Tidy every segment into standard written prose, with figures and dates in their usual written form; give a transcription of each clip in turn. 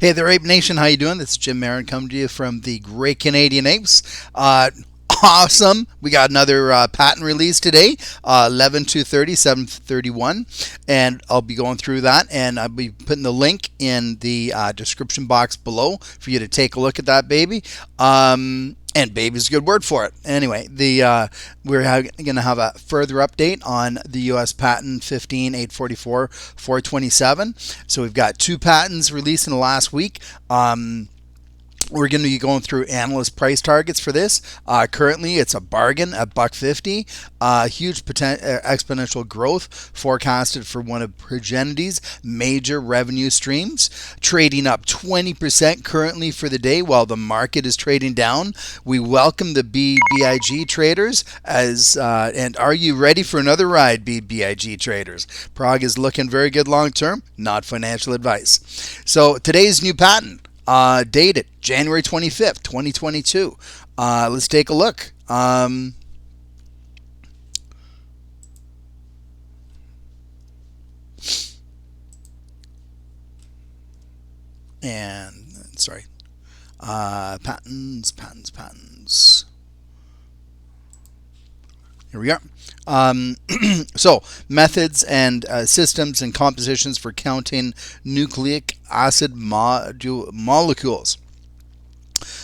Hey there, Ape Nation. How you doing? This is Jim Marin coming to you from the Great Canadian Apes. Awesome. We got another patent release today, 11/2/30, 7/31, and I'll be going through that, and I'll be putting the link in the description box below for you to take a look at that baby. And baby's a good word for it. Anyway, we're going to have a further update on the U.S. patent 15.844.427. So we've got two patents released in the last week. We're going to be going through analyst price targets for this. Currently, it's a bargain at $1.50. Huge exponential growth forecasted for one of Progenity's major revenue streams. Trading up 20% currently for the day while the market is trading down. We welcome the BBIG traders and are you ready for another ride, BBIG traders? PROG is looking very good long term, not financial advice. So today's new patent. Dated January 25th, 2022. Let's take a look. And sorry, patents. Here we are. So, methods and systems and compositions for counting nucleic acid molecules.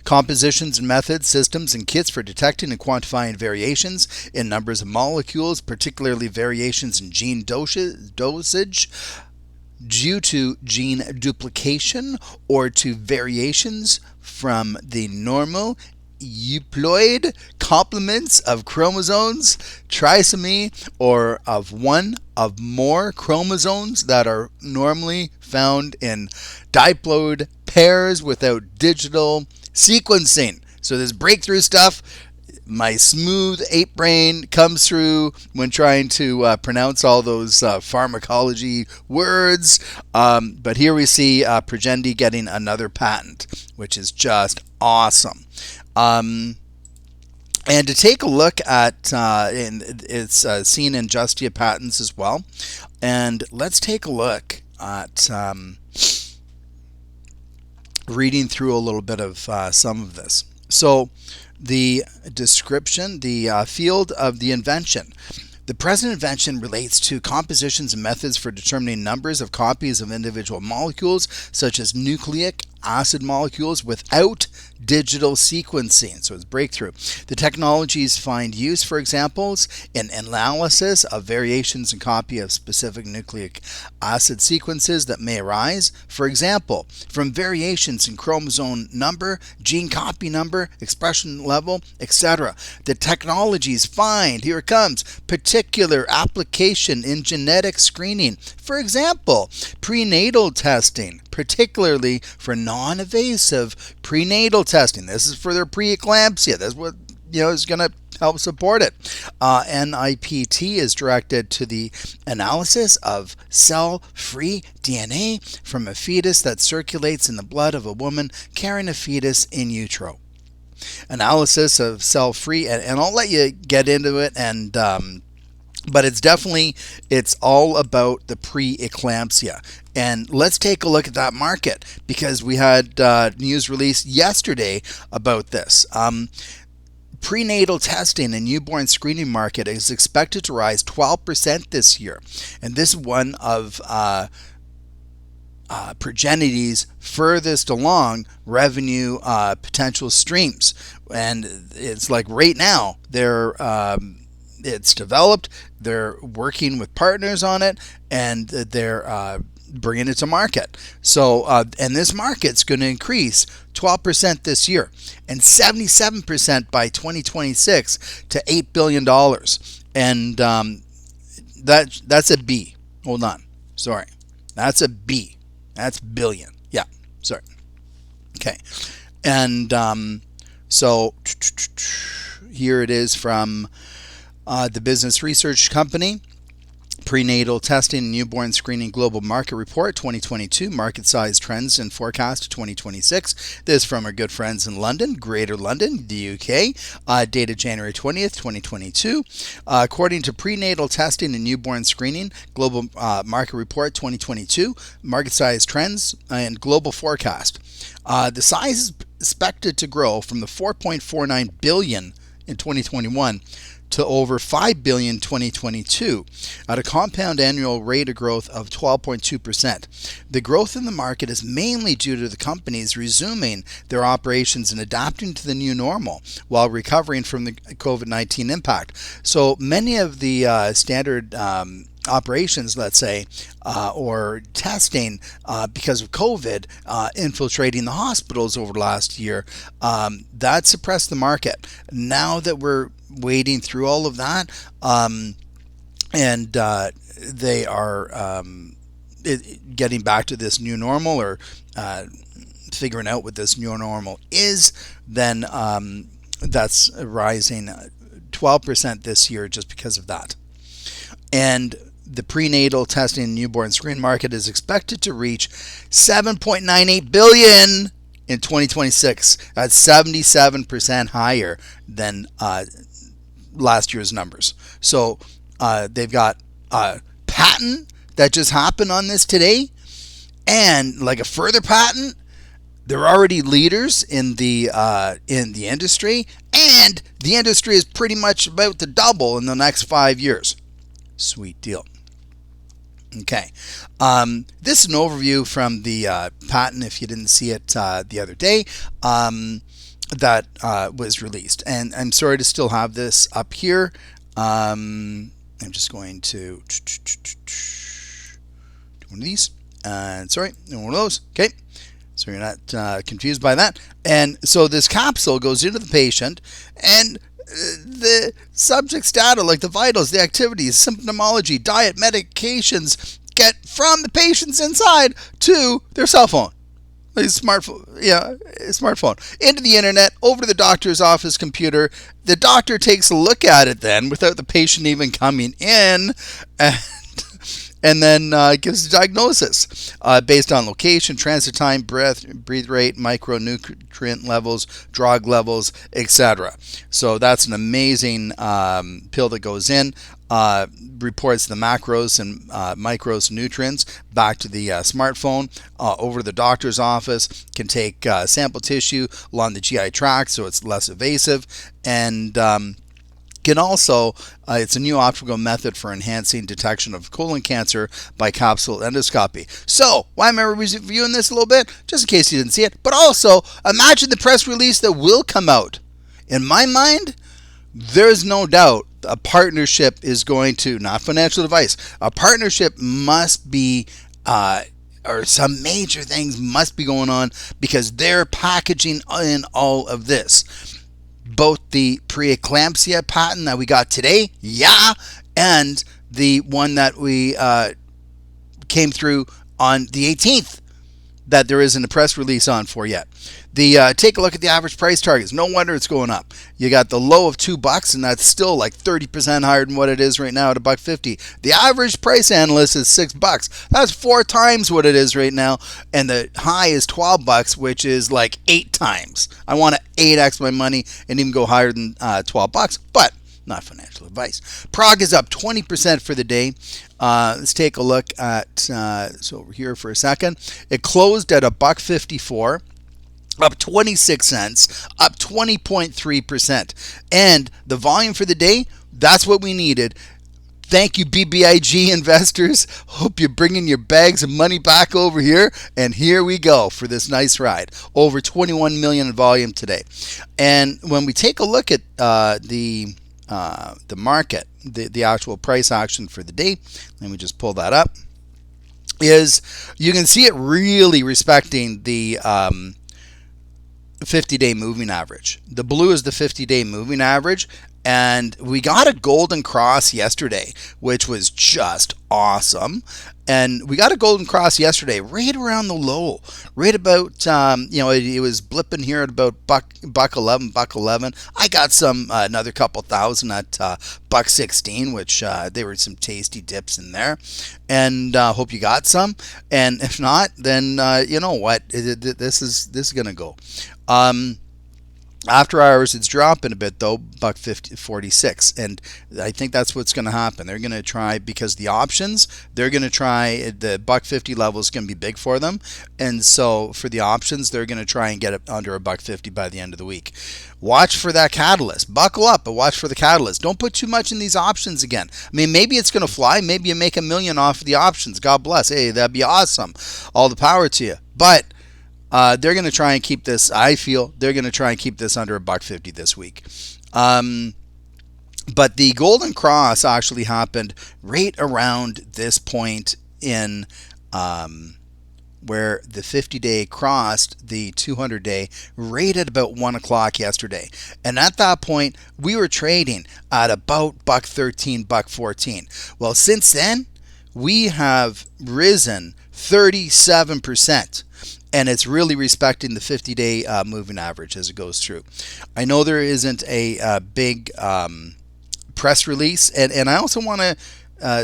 Compositions and methods, systems, and kits for detecting and quantifying variations in numbers of molecules, particularly variations in gene dosage due to gene duplication or to variations from the normal euploid complements of chromosomes, trisomy, or of one of more chromosomes that are normally found in diploid pairs without digital sequencing. So this breakthrough stuff, my smooth ape brain comes through when trying to pronounce all those pharmacology words. But here we see Progenity getting another patent, which is just awesome. And to take a look at, it's seen in JUSTIA patents as well. And let's take a look at reading through a little bit of some of this. So the description, the field of the invention. The present invention relates to compositions and methods for determining numbers of copies of individual molecules, such as nucleic acid molecules, without digital sequencing. So it's breakthrough. The technologies find use, for examples, in analysis of variations in copy of specific nucleic acid sequences that may arise, for example, from variations in chromosome number, gene copy number, expression level, etc. The technologies find, here it comes, particular application in genetic screening. For example, prenatal testing, particularly for non-invasive prenatal testing. This is for their preeclampsia. That's what is going to help support it. NIPT is directed to the analysis of cell-free DNA from a fetus that circulates in the blood of a woman carrying a fetus in utero. Analysis of cell-free, and I'll let you get into it, and but it's all about the preeclampsia. And let's take a look at that market, because we had news released yesterday about this. Prenatal testing and newborn screening market is expected to rise 12% this year. And this is one of Progenity's furthest along revenue potential streams. And it's like right now, it's developed, they're working with partners on it, and they're bringing it to market. So, and this market's going to increase 12% this year and 77% by 2026 to $8 billion. And that's a B. Hold on. Sorry. That's a B. That's billion. Yeah. Sorry. Okay. And so here it is from the business research company. Prenatal Testing and Newborn Screening Global Market Report 2022, Market Size Trends and Forecast 2026. This is from our good friends in London, Greater London, the UK, dated January 20th, 2022. According to Prenatal Testing and Newborn Screening Global Market Report 2022, Market Size Trends and Global Forecast. The size is expected to grow from the 4.49 billion in 2021 to over 5 billion in 2022 at a compound annual rate of growth of 12.2%. The growth in the market is mainly due to the companies resuming their operations and adapting to the new normal while recovering from the COVID-19 impact. So many of the standard operations, let's say, or testing because of COVID infiltrating the hospitals over the last year, that suppressed the market. Now that we're wading through all of that, and they are getting back to this new normal, or figuring out what this new normal is, then that's rising 12% this year just because of that. And the prenatal testing and newborn screen market is expected to reach 7.98 billion in 2026. That's 77% higher than last year's numbers. So they've got a patent that just happened on this today, and like a further patent. They're already leaders in the industry, and the industry is pretty much about to double in the next 5 years. Sweet deal. Okay, this is an overview from the patent, if you didn't see it the other day, that was released. And I'm sorry to still have this up here. I'm just going to do one of these. Sorry, one of those. Okay, so you're not confused by that. And so this capsule goes into the patient, and the subject's data, like the vitals, the activities, symptomology, diet, medications, get from the patient's inside to their cell phone, like smartphone, into the internet, over to the doctor's office computer. The doctor takes a look at it then, without the patient even coming in, and then gives a diagnosis based on location, transit time, breathe rate, micronutrient levels, drug levels, etc. So that's an amazing pill that goes in, reports the macros and micros nutrients back to the smartphone, over to the doctor's office, can take sample tissue along the GI tract so it's less invasive, and can also, it's a new optical method for enhancing detection of colon cancer by capsule endoscopy. So, why am I reviewing this a little bit? Just in case you didn't see it. But also, imagine the press release that will come out. In my mind, there's no doubt a partnership is going to, not financial advice, a partnership must be, or some major things must be going on, because they're packaging in all of this. Both the preeclampsia patent that we got today, and the one that we came through on the 18th that there isn't a press release on for yet. Take a look at the average price targets. No wonder it's going up. You got the low of $2, and that's still like 30% higher than what it is right now at $1.50. The average price analyst is $6. That's 4 times what it is right now, and the high is $12, which is like 8 times. I want to 8x my money and even go higher than $12, but not financial advice. PROG is up 20% for the day. Let's take a look at, so over here for a second. It closed at $1.54, up 26 cents, up 20.3%. And the volume for the day, that's what we needed. Thank you, BBIG investors. Hope you're bringing your bags of money back over here. And here we go for this nice ride. Over 21 million in volume today. And when we take a look at the market, the actual price action for the day, let me just pull that up, is you can see it really respecting the 50-day moving average. The blue is the 50-day moving average, And we got a golden cross yesterday, which was just awesome. And we got a golden cross yesterday, right around the low, right about it was blipping here at about buck 11, buck 11. I got some another couple thousand at buck 16, which there were some tasty dips in there, and hope you got some. And if not, then you know what, this is gonna go. After hours, it's dropping a bit though, buck 46, and I think that's what's going to happen. They're going to try, because the options, they're going to try, the buck 50 level is going to be big for them, and so for the options, they're going to try and get it under a buck 50 by the end of the week. Watch for that catalyst. Buckle up, but watch for the catalyst. Don't put too much in these options again. I mean, maybe it's going to fly. Maybe you make $1 million off of the options. God bless. Hey, that'd be awesome. All the power to you. But they're going to try and keep this. I feel they're going to try and keep this under a buck 50 this week. But the golden cross actually happened right around this point in where the 50-day crossed the 200-day right at about 1 o'clock yesterday. And at that point, we were trading at about buck 13, buck 14. Well, since then, we have risen 37%. And it's really respecting the 50-day moving average as it goes through. I know there isn't a big press release, and I also want to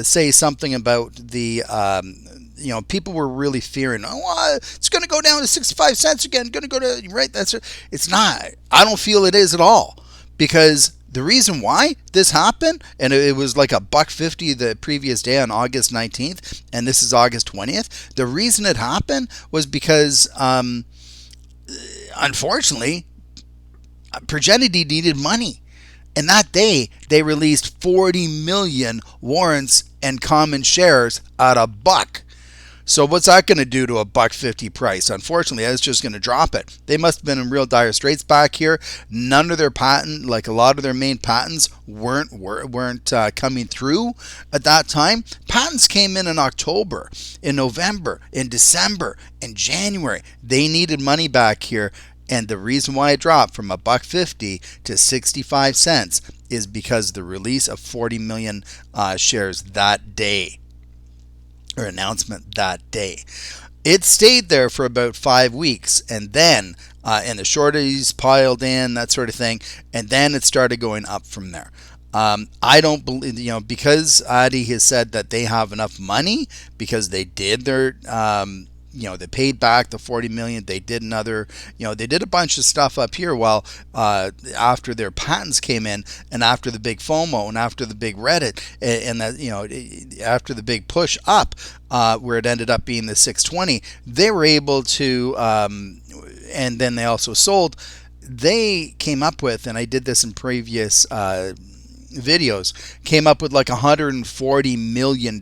say something about the, people were really fearing, it's going to go down to 65 cents again, going to go to, right, it's not. I don't feel it is at all, because the reason why this happened, and it was like a buck 50 the previous day on August 19th, and this is August 20th. The reason it happened was because, unfortunately, Progenity needed money. And that day, they released 40 million warrants and common shares at a buck. So what's that going to do to a buck 50 price? Unfortunately, that's just going to drop it. They must have been in real dire straits back here. None of their patent, like a lot of their main patents, weren't coming through at that time. Patents came in October, in November, in December, in January. They needed money back here. And the reason why it dropped from a buck 50 to 65 cents is because of the release of 40 million shares that day. Or announcement that day. It stayed there for about 5 weeks, and then and the shorties piled in, that sort of thing, and then it started going up from there. I don't believe, because Adi has said that they have enough money, because they did their they paid back the 40 million. They did another, they did a bunch of stuff up here while after their patents came in, and after the big FOMO, and after the big Reddit, and that, after the big push up, where it ended up being the 620, they were able to, and then they also sold. They came up with, and I did this in previous videos, came up with like $140 million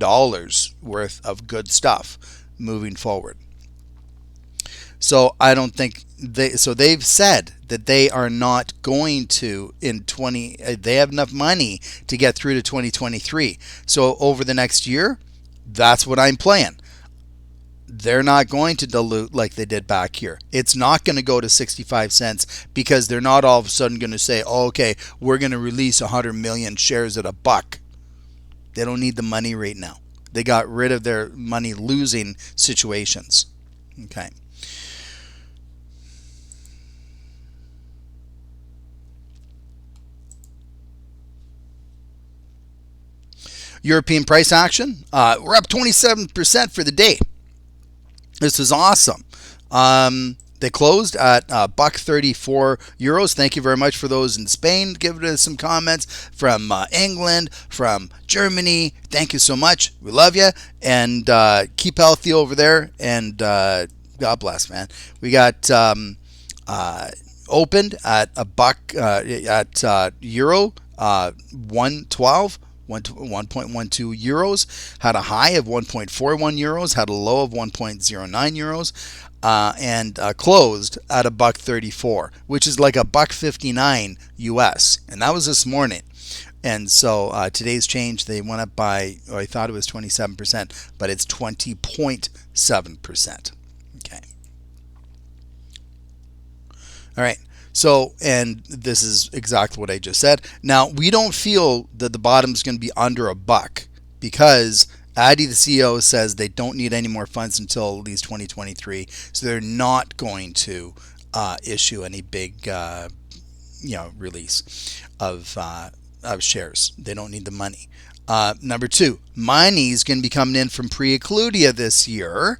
worth of good stuff moving forward. So I don't think they've said that they are not going to they have enough money to get through to 2023. So over the next year, that's what I'm playing. They're not going to dilute like they did back here. It's not going to go to 65 cents, because they're not all of a sudden going to say, okay, we're going to release 100 million shares at a buck. They don't need the money right now. They got rid of their money losing situations. Okay. European price action. We're up 27% for the day. This is awesome. They closed at buck 34 euros. Thank you very much for those in Spain. Give us some comments from England, from Germany. Thank you so much. We love you, and keep healthy over there. And God bless, man. We got opened at a buck at euro 112. 1.12 euros, had a high of 1.41 euros, had a low of 1.09 euros, and closed at a buck 34, which is like a buck 59 US, and that was this morning. And so today's change, they went up by, I thought it was 27%, but it's 20.7%. Okay. All right. So, and this is exactly what I just said. Now, we don't feel that the bottom is going to be under a buck because Addy, the CEO, says they don't need any more funds until at least 2023. So they're not going to issue any big, release of shares. They don't need the money. Number two, money is going to be coming in from pre-occludia this year,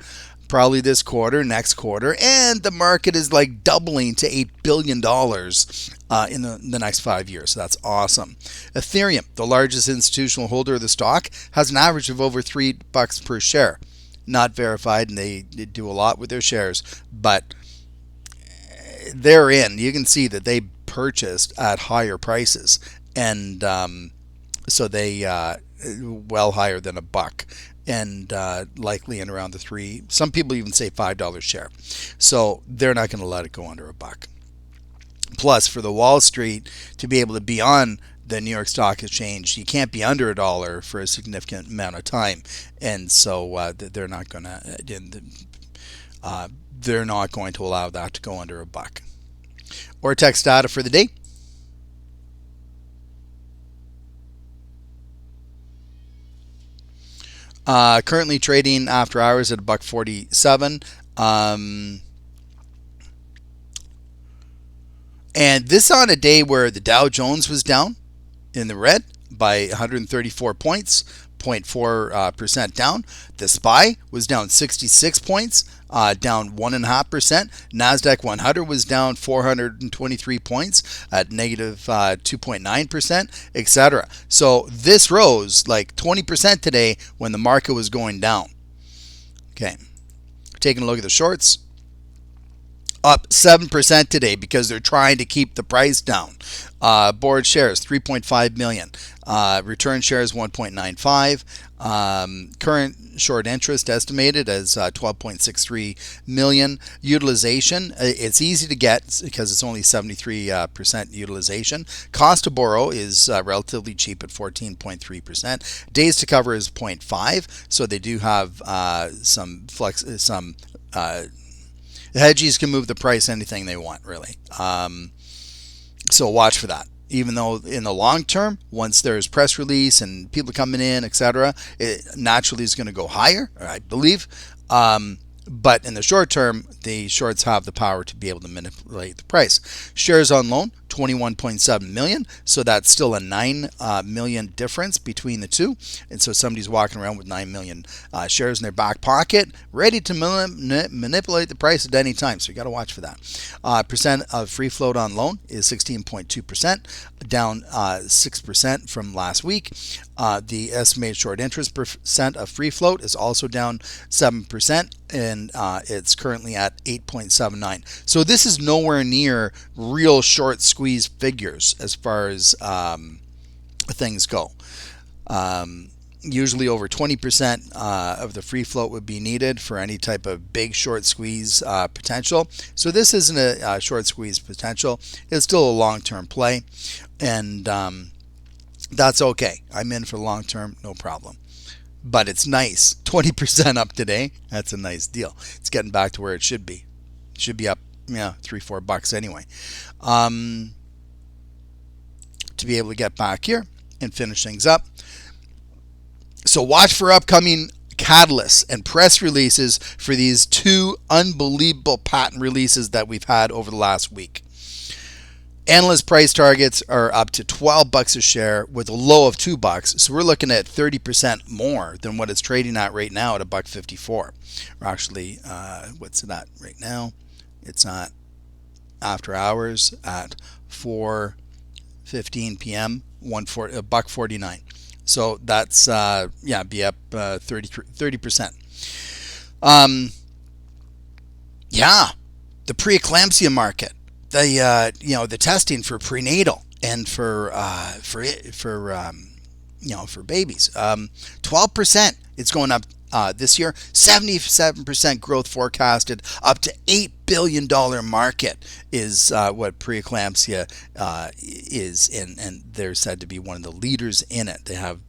probably this quarter, next quarter, and the market is like doubling to $8 billion in the next 5 years. So that's awesome. Ethereum, the largest institutional holder of the stock, has an average of over $3 per share. Not verified, and they do a lot with their shares, but they're in. You can see that they purchased at higher prices, and so they well higher than a buck, and likely in around the three. Some people even say $5 share. So they're not going to let it go under a buck. Plus, for the Wall Street to be able to be on the New York Stock Exchange, you can't be under $1 for a significant amount of time, and so they're not going to. They're not going to allow that to go under a buck. Ortex data for the day. Currently trading after hours at $1.47. And this on a day where the Dow Jones was down in the red by 134 points, 0.4% down. The SPY was down 66 points, down 1.5%. NASDAQ 100 was down 423 points at negative 2.9%, etc. So this rose like 20% today when the market was going down. Okay, taking a look at the shorts. Up 7% today because they're trying to keep the price down. Board shares 3.5 million. Return shares 1.95. Current short interest estimated as 12.63 million. Utilization, it's easy to get because it's only 73% utilization. Cost to borrow is relatively cheap at 14.3%. Days to cover is 0.5. So they do have some the hedgies can move the price anything they want, really. So watch for that. Even though in the long term, once there's press release and people coming in, etc., it naturally is going to go higher, I believe. But in the short term, the shorts have the power to be able to manipulate the price. Shares on loan, 21.7 million. So that's still a 9 million difference between the two. And so somebody's walking around with 9 million shares in their back pocket, ready to manipulate the price at any time. So you got to watch for that. Percent of free float on loan is 16.2%, down 6% from last week. The estimated short interest percent of free float is also down 7%, and it's currently at 8.79. So this is nowhere near real short squeeze figures as far as things go. Usually over 20% of the free float would be needed for any type of big short squeeze potential. So this isn't a short squeeze potential. It's still a long-term play, and that's okay. I'm in for long term, no problem. But it's nice. 20% up today. That's a nice deal. It's getting back to where it should be. It should be up, $3-4 anyway. To be able to get back here and finish things up. So watch for upcoming catalysts and press releases for these two unbelievable patent releases that we've had over the last week. Analyst price targets are up to $12 a share with a low of $2. So we're looking at 30% more than what it's trading at right now at $1.54. Or actually, what's it at right now? It's at after hours at 4:15 p.m. $1.49. So that's be up 30%. The preeclampsia market. The testing for prenatal and for babies, 12%. It's going up this year. 77% growth forecasted. Up to $8 billion market is what preeclampsia is, and they're said to be one of the leaders in it. They have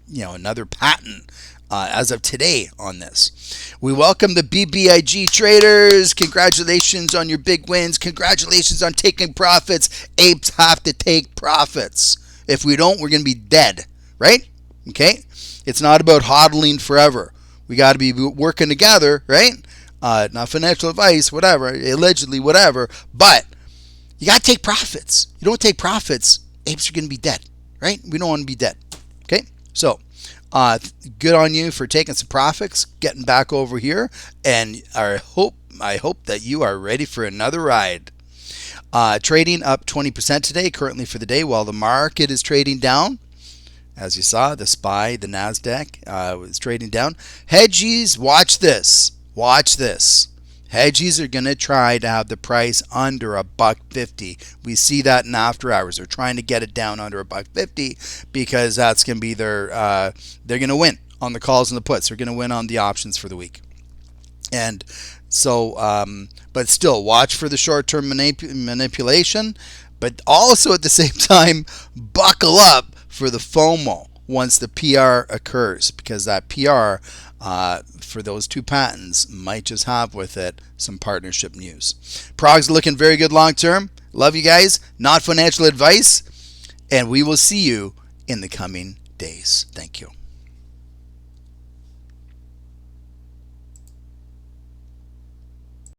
another patent as of today on this. We welcome the BBIG traders. Congratulations on your big wins. Congratulations on taking profits. Apes have to take profits. If we don't, we're going to be dead, right? Okay? It's not about hodling forever. We got to be working together, right? Not financial advice, whatever, allegedly, whatever, but you got to take profits. You don't take profits, apes are going to be dead, right? We don't want to be dead, okay? So, good on you for taking some profits, getting back over here, and I hope that you are ready for another ride. Trading up 20% today, currently for the day, while the market is trading down. As you saw, the SPY, the NASDAQ, was trading down. Hedgies, watch this. Watch this. Hedgies are going to try to have the price under $1.50. We see that in after hours. They're trying to get it down under $1.50 because that's going to be their, they're going to win on the calls and the puts. They're going to win on the options for the week. And so, but still, watch for the short-term manipulation, but also at the same time, buckle up for the FOMO once the PR occurs, because that PR for those two patents might just have with it some partnership news. PROG's looking very good long term. Love you guys. Not financial advice, and we will see you in the coming days. Thank you.